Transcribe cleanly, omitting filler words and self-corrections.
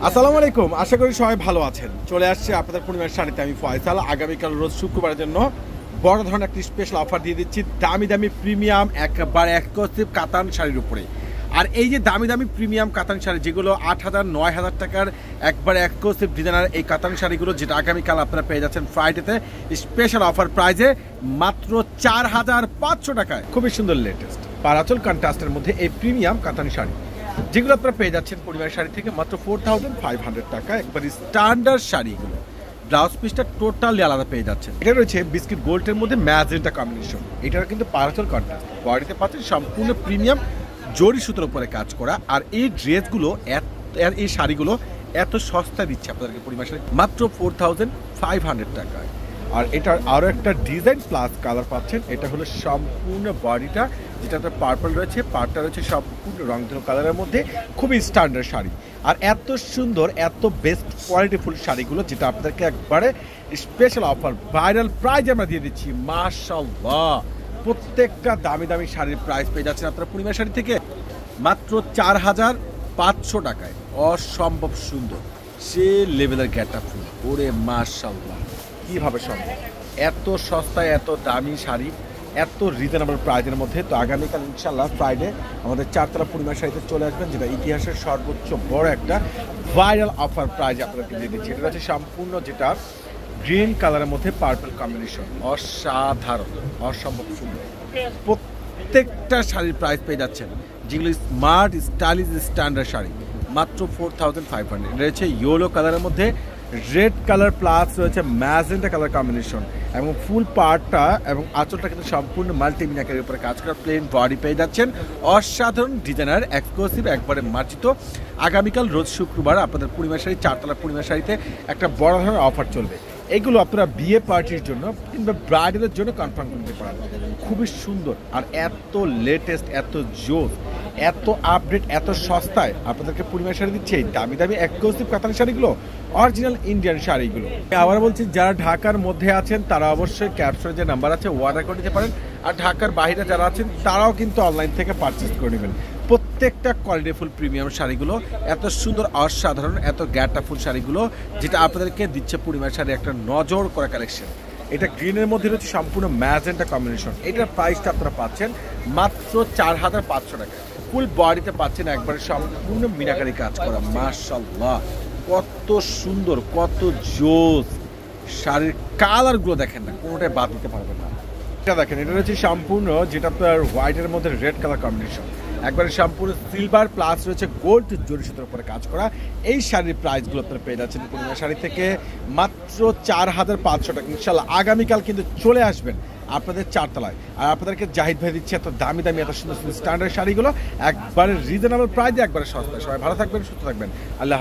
আসসালামু আলাইকুম, আশা করি সবাই ভালো আছেন। চলে আসছে আপনাদের পূর্ণিমার শাড়িতে আমি ফয়সাল। আগামীকাল রোজ শুক্রবারের জন্য বড় ধরনের একটি স্পেশাল অফার দিয়ে দিচ্ছি, দামি দামি প্রিমিয়াম একবারে এক্সক্লুসিভ কাতান শাড়ির উপরে। আর এই যে দামি দামি প্রিমিয়াম কাতান শাড়ি, যেগুলো 8,000 9,000 টাকার একবারে এক্সক্লুসিভ ডিজাইনার এই কাতান শাড়িগুলো, যেটা আগামীকাল আপনারা পেয়ে যাচ্ছেন ফ্রাইডেতে স্পেশাল অফার প্রাইজে মাত্র 4,500 টাকায়। খুবই সুন্দর লেটেস্ট পারাচল কন্ট্রাস্টের মধ্যে এই প্রিমিয়াম কাতান শাড়ি, যেগুলো আপনারা পেয়ে যাচ্ছেন পরিবার শাড়ি থেকে মাত্র 4,500 টাকা। একবার স্ট্যান্ডার্ড শাড়িগুলো, ব্লাউজ পিসটা টোটালি আলাদা পেয়ে যাচ্ছেন। এটা রয়েছে বিস্কিট গোল্ডের মধ্যে ম্যাজেন্টা কম্বিনেশন। এটার কিন্তু পারাচল কন্ট্রাস্ট, বডিতে পাচ্ছেন সম্পূর্ণ প্রিমিয়াম জরি সুতোর উপরে কাজ করা। আর এই ড্রেসগুলো এই শাড়িগুলো এত সস্তা দিচ্ছে আপনাদেরকে পরিবার শাড়ি মাত্র 4,500 টাকায়। আর এটার আরও একটা ডিজাইন প্লাস কালার পাচ্ছেন। এটা হলো সম্পূর্ণ বডিটা, যেটাতে পার্পল রয়েছে, পার্টটা রয়েছে সম্পূর্ণ রংধনু কালারের মধ্যে। খুবই স্ট্যান্ডার্ড শাড়ি আর এত সুন্দর, এত বেস্ট কোয়ালিটিফুল শাড়িগুলো, যেটা আপনাদেরকে একবারে স্পেশাল অফার ভাইরাল প্রাইজ আমরা দিয়ে দিচ্ছি। মাশাআল্লাহ, প্রত্যেকটা দামি দামি শাড়ির প্রাইস পেয়ে যাচ্ছেন আপনারা পূর্ণিমা শাড়ি থেকে মাত্র 4,500 টাকায়। অসম্ভব সুন্দর সে লেভেলের গ্যাটআপ ফুল, ওরে মাশাআল্লাহ, কিভাবে সম্ভব এত সস্তায় এত দামি শাড়ি এত রিজনেবল প্রাইজের মধ্যে। তো আগামীকাল ইনশাল্লাহ ফ্রাইডে আমাদের চারতলা পূর্ণিমা শাড়িতে চলে আসবেন, যেটা ইতিহাসের সর্বোচ্চ বড় একটা ভাইরাল অফার প্রাইজ আপনাদেরকে দিয়ে দিচ্ছি। এটা হচ্ছে সম্পূর্ণ যেটা গ্রিন কালারের মধ্যে পার্পল কম্বিনেশন, অসাধারণ অসম্ভব সুন্দর। প্রত্যেকটা শাড়ির প্রাইস পেয়ে যাচ্ছেন, যেগুলো স্মার্ট স্টাইলিশ স্ট্যান্ডার্ড শাড়ি মাত্র 4,500। এটা রয়েছে ইয়েলো কালারের মধ্যে রেড কালার প্লাস রয়েছে ম্যাজেন্টা কালার কম্বিনেশন, এবং ফুল পার্টটা এবং আঁচলটা কিন্তু সম্পূর্ণ মাল্টিমিনাকের উপরে কাজ করা। প্লেন বডি পেয়ে যাচ্ছেন, অসাধারণ ডিজাইনার এক্সক্লুসিভ একবারে মার্জিত। আগামীকাল রোজ শুক্রবার আপনাদের পূর্ণিমা শাড়ি চারতলা পূর্ণিমা শাড়িতে একটা বড় ধরনের অফার চলবে। এইগুলো আপনারা বিয়ে পার্টির জন্য কিংবা ব্রাইডালের জন্য কনফার্ম করতে পারেন। খুবই সুন্দর আর এত লেটেস্ট, এত জোস, এত আপডেট, এত সস্তায় আপনাদেরকে পূর্ণিমা শাড়ি দিচ্ছে এই দামি দামি এক্সক্লুসিভ কাতান শাড়িগুলো, অরিজিনাল ইন্ডিয়ান শাড়িগুলো। আবার বলছি, যারা ঢাকার মধ্যে আছেন তারা অবশ্যই ক্যাপশনে যে নাম্বার আছে অর্ডার করে নিতে পারেন। আর ঢাকার বাইরে যারা আছেন তারাও কিন্তু অনলাইন থেকে পারচেস করে নেবেন। প্রত্যেকটা কোয়ালিটিফুল প্রিমিয়াম শাড়িগুলো এত সুন্দর, অসাধারণ, এত গ্যাটাফুল শাড়িগুলো, যেটা আপনাদেরকে দিচ্ছে পূর্ণিমা শাড়ি একটা নজর করা কালেকশন। এটা গ্রিনের মধ্যে রয়েছে সম্পূর্ণ ম্যাজেন্টা কম্বিনেশন। এটার প্রাইসটা আপনারা পাচ্ছেন মাত্র 4,500 টাকা। ফুল বডিতে পাচ্ছেন একবারে সম্পূর্ণ মিনাকারি কাজ করা। মাশাআল্লাহ, কত সুন্দর, কত জোস শাড়ির কালারগুলো দেখেন না, কোনোটাই বাদ দিতে পারবেন না। এটা দেখেন, এটা রয়েছে সম্পূর্ণ যেটা আপনার হোয়াইটের মধ্যে রেড কালার কম্বিনেশন, একবারে সম্পূর্ণ সিলভার প্লাস রয়েছে গোল্ড জরি সুতোর উপরে কাজ করা। এই শাড়ির প্রাইসগুলো আপনারা পেয়ে যাচ্ছেন পূর্ণিমা শাড়ি থেকে মাত্র 4,500 টাকা। ইনশাল্লাহ আগামীকাল কিন্তু চলে আসবেন আপনাদের চারতলায়। আর আপনাদেরকে জাহিদ ভাই দিচ্ছে এত দামি দামি, এত সুন্দর সুন্দর স্ট্যান্ডার্ড শাড়িগুলো একবারে রিজনেবল প্রাইসে, একবারে সস্তায়। সবাই ভালো থাকবেন, সুস্থ থাকবেন, আল্লাহ হাফেজ।